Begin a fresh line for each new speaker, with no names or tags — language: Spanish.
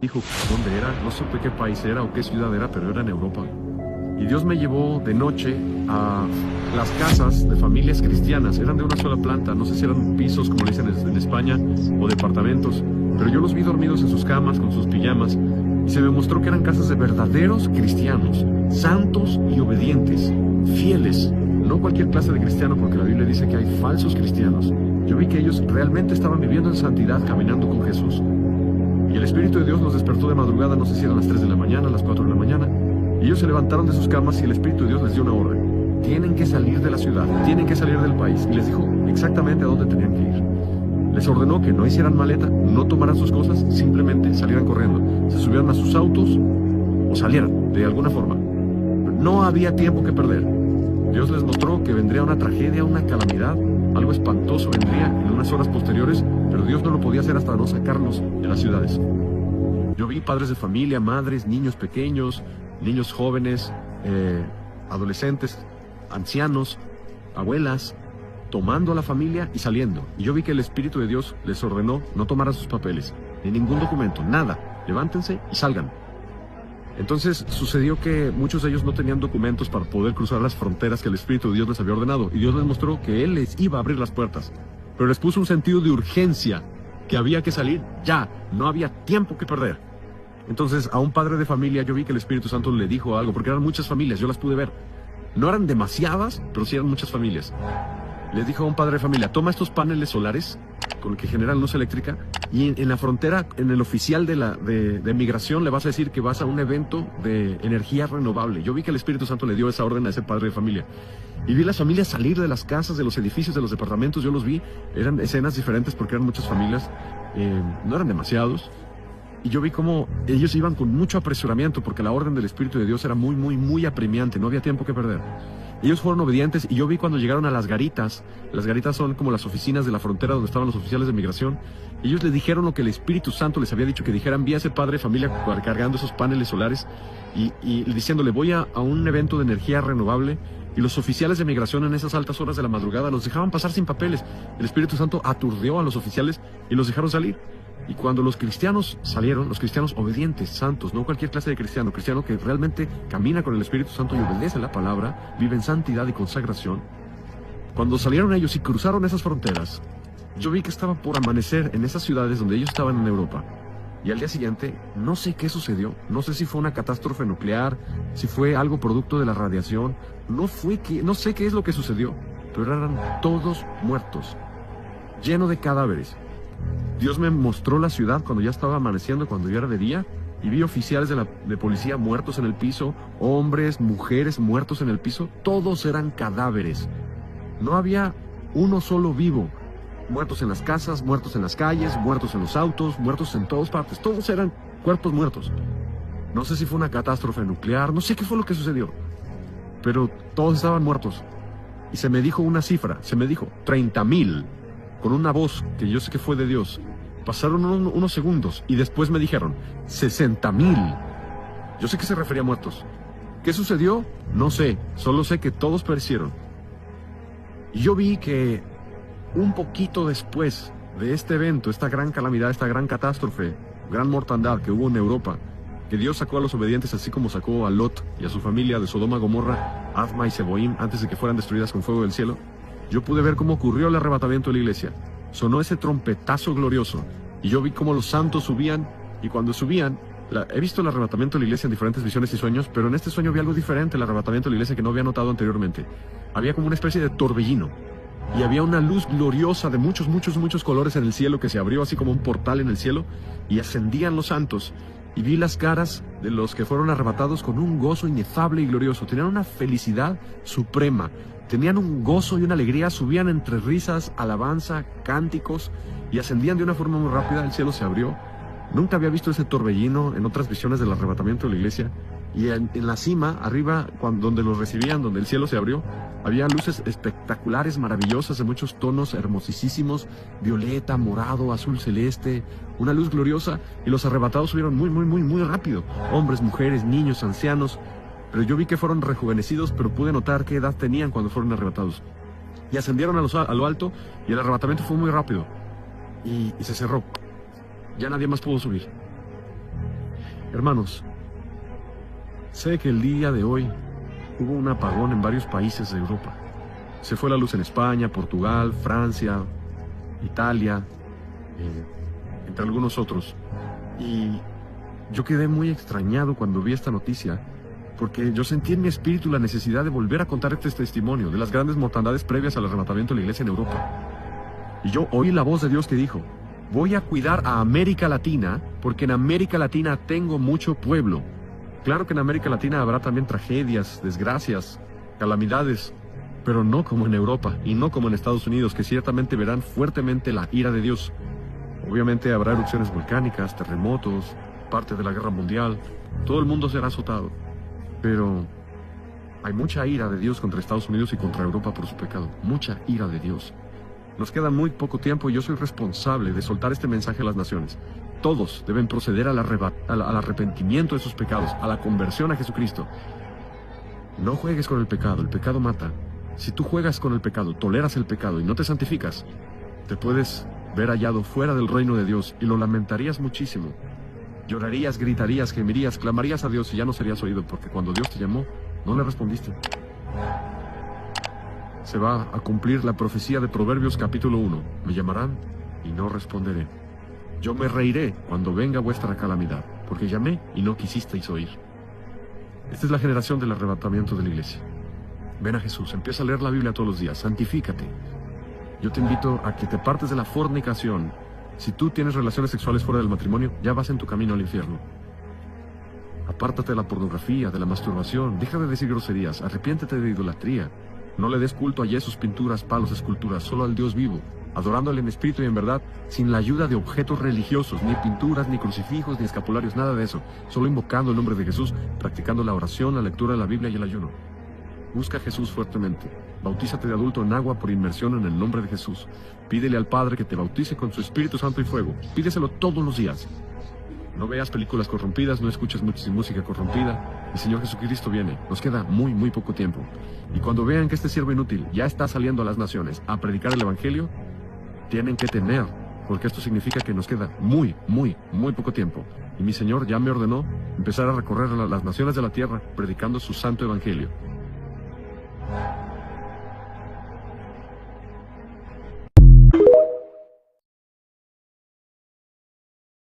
Dijo dónde era, no supe qué país era o qué ciudad era, pero era en Europa. Y Dios me llevó de noche a las casas de familias cristianas. Eran de una sola planta, no sé si eran pisos, como le dicen en España, o departamentos. Pero yo los vi dormidos en sus camas, con sus pijamas. Y se me mostró que eran casas de verdaderos cristianos, santos y obedientes, fieles. No cualquier clase de cristiano, porque la Biblia dice que hay falsos cristianos. Yo vi que ellos realmente estaban viviendo en santidad, caminando con Jesús. Y el Espíritu de Dios los despertó de madrugada, no sé si eran las 3 de la mañana, las 4 de la mañana. Y ellos se levantaron de sus camas y el Espíritu de Dios les dio una orden. Tienen que salir de la ciudad, tienen que salir del país. Y les dijo exactamente a dónde tenían que ir. Les ordenó que no hicieran maleta, no tomaran sus cosas, simplemente salieran corriendo. Se subieran a sus autos o salieran de alguna forma. No había tiempo que perder. Dios les mostró que vendría una tragedia, una calamidad, algo espantoso vendría en unas horas posteriores, pero Dios no lo podía hacer hasta no sacarlos de las ciudades. Yo vi padres de familia, madres, niños pequeños, niños jóvenes, adolescentes, ancianos, abuelas, tomando a la familia y saliendo. Y yo vi que el Espíritu de Dios les ordenó no tomaran sus papeles, ni ningún documento, nada. Levántense y salgan. Entonces sucedió que muchos de ellos no tenían documentos para poder cruzar las fronteras que el Espíritu de Dios les había ordenado. Y Dios les mostró que Él les iba a abrir las puertas. Pero les puso un sentido de urgencia, que había que salir ya, no había tiempo que perder. Entonces a un padre de familia yo vi que el Espíritu Santo le dijo algo, porque eran muchas familias, yo las pude ver. No eran demasiadas, pero sí eran muchas familias. Les dijo a un padre de familia, toma estos paneles solares con los que generan luz eléctrica y en la frontera, en el oficial de migración le vas a decir que vas a un evento de energía renovable. Yo vi que el Espíritu Santo le dio esa orden a ese padre de familia. Y vi las familias salir de las casas, de los edificios, de los departamentos, yo los vi. Eran escenas diferentes porque eran muchas familias, no eran demasiados. Y yo vi cómo ellos iban con mucho apresuramiento porque la orden del Espíritu de Dios era muy, muy, muy apremiante, no había tiempo que perder. Ellos fueron obedientes y yo vi cuando llegaron a las garitas son como las oficinas de la frontera donde estaban los oficiales de migración, ellos le dijeron lo que el Espíritu Santo les había dicho que dijeran, vi a ese padre de familia cargando esos paneles solares y diciéndole, voy a un evento de energía renovable, y los oficiales de migración en esas altas horas de la madrugada los dejaban pasar sin papeles. El Espíritu Santo aturdió a los oficiales y los dejaron salir. Y cuando los cristianos salieron, los cristianos obedientes, santos, no cualquier clase de cristiano, cristiano que realmente camina con el Espíritu Santo y obedece la palabra, vive en santidad y consagración, cuando salieron ellos y cruzaron esas fronteras, yo vi que estaba por amanecer en esas ciudades donde ellos estaban en Europa. Y al día siguiente, no sé qué sucedió, no sé si fue una catástrofe nuclear, si fue algo producto de la radiación, no sé qué es lo que sucedió, pero eran todos muertos, lleno de cadáveres. Dios me mostró la ciudad cuando ya estaba amaneciendo, cuando ya era de día, y vi oficiales de policía muertos en el piso, hombres, mujeres muertos en el piso, todos eran cadáveres. No había uno solo vivo. Muertos en las casas, muertos en las calles, muertos en los autos, muertos en todas partes, todos eran cuerpos muertos. No sé si fue una catástrofe nuclear, no sé qué fue lo que sucedió, pero todos estaban muertos. Y se me dijo una cifra, se me dijo 30,000. Con una voz que yo sé que fue de Dios. Pasaron unos segundos y después me dijeron 60,000. Yo sé que se refería a muertos. ¿Qué sucedió? No sé, solo sé que todos perecieron. Y yo vi que un poquito después de este evento, esta gran calamidad, esta gran catástrofe, gran mortandad que hubo en Europa, que Dios sacó a los obedientes así como sacó a Lot y a su familia de Sodoma, Gomorra, Adma y Seboim antes de que fueran destruidas con fuego del cielo. Yo pude ver cómo ocurrió el arrebatamiento de la iglesia. Sonó ese trompetazo glorioso. Y yo vi cómo los santos subían. Y cuando subían, he visto el arrebatamiento de la iglesia en diferentes visiones y sueños, pero en este sueño vi algo diferente, el arrebatamiento de la iglesia que no había notado anteriormente. Había como una especie de torbellino. Y había una luz gloriosa de muchos, muchos, muchos colores en el cielo que se abrió así como un portal en el cielo. Y ascendían los santos. Y vi las caras de los que fueron arrebatados con un gozo inefable y glorioso. Tenían una felicidad suprema. Tenían un gozo y una alegría, subían entre risas, alabanza, cánticos y ascendían de una forma muy rápida. El cielo se abrió. Nunca había visto ese torbellino en otras visiones del arrebatamiento de la iglesia. Y en la cima, arriba, donde los recibían, donde el cielo se abrió, había luces espectaculares, maravillosas, de muchos tonos hermosísimos, violeta, morado, azul celeste, una luz gloriosa. Y los arrebatados subieron muy, muy, muy, muy rápido. Hombres, mujeres, niños, ancianos. Pero yo vi que fueron rejuvenecidos, pero pude notar qué edad tenían cuando fueron arrebatados. Y ascendieron a lo alto, y el arrebatamiento fue muy rápido. Y se cerró. Ya nadie más pudo subir. Hermanos, sé que el día de hoy hubo un apagón en varios países de Europa. Se fue la luz en España, Portugal, Francia, Italia, entre algunos otros. Y yo quedé muy extrañado cuando vi esta noticia, porque yo sentí en mi espíritu la necesidad de volver a contar este testimonio de las grandes mortandades previas al arrebatamiento de la iglesia en Europa. Y yo oí la voz de Dios que dijo: voy a cuidar a América Latina, porque en América Latina tengo mucho pueblo. Claro que en América Latina habrá también tragedias, desgracias, calamidades, pero no como en Europa y no como en Estados Unidos, que ciertamente verán fuertemente la ira de Dios. Obviamente habrá erupciones volcánicas, terremotos, parte de la guerra mundial, todo el mundo será azotado. Pero hay mucha ira de Dios contra Estados Unidos y contra Europa por su pecado, mucha ira de Dios. Nos queda muy poco tiempo y yo soy responsable de soltar este mensaje a las naciones. Todos deben proceder al arrepentimiento de sus pecados, a la conversión a Jesucristo. No juegues con el pecado mata. Si tú juegas con el pecado, toleras el pecado y no te santificas, te puedes ver hallado fuera del reino de Dios y lo lamentarías muchísimo. Llorarías, gritarías, gemirías, clamarías a Dios y ya no serías oído, porque cuando Dios te llamó, no le respondiste. Se va a cumplir la profecía de Proverbios capítulo 1. Me llamarán y no responderé. Yo me reiré cuando venga vuestra calamidad, porque llamé y no quisisteis oír. Esta es la generación del arrebatamiento de la iglesia. Ven a Jesús, empieza a leer la Biblia todos los días, santifícate. Yo te invito a que te partes de la fornicación. Si tú tienes relaciones sexuales fuera del matrimonio, ya vas en tu camino al infierno. Apártate de la pornografía, de la masturbación, deja de decir groserías, arrepiéntete de idolatría. No le des culto a yesos, pinturas, palos, esculturas, solo al Dios vivo, adorándole en espíritu y en verdad, sin la ayuda de objetos religiosos, ni pinturas, ni crucifijos, ni escapularios, nada de eso, solo invocando el nombre de Jesús, practicando la oración, la lectura de la Biblia y el ayuno. Busca a Jesús fuertemente. Bautízate de adulto en agua por inmersión en el nombre de Jesús. Pídele al Padre que te bautice con su Espíritu Santo y fuego. Pídeselo todos los días. No veas películas corrompidas, no escuches música corrompida. El Señor Jesucristo viene. Nos queda muy poco tiempo. Y cuando vean que este siervo inútil ya está saliendo a las naciones a predicar el Evangelio, tienen que temer, porque esto significa que nos queda muy poco tiempo. Y mi Señor ya me ordenó empezar a recorrer las naciones de la tierra predicando su santo Evangelio.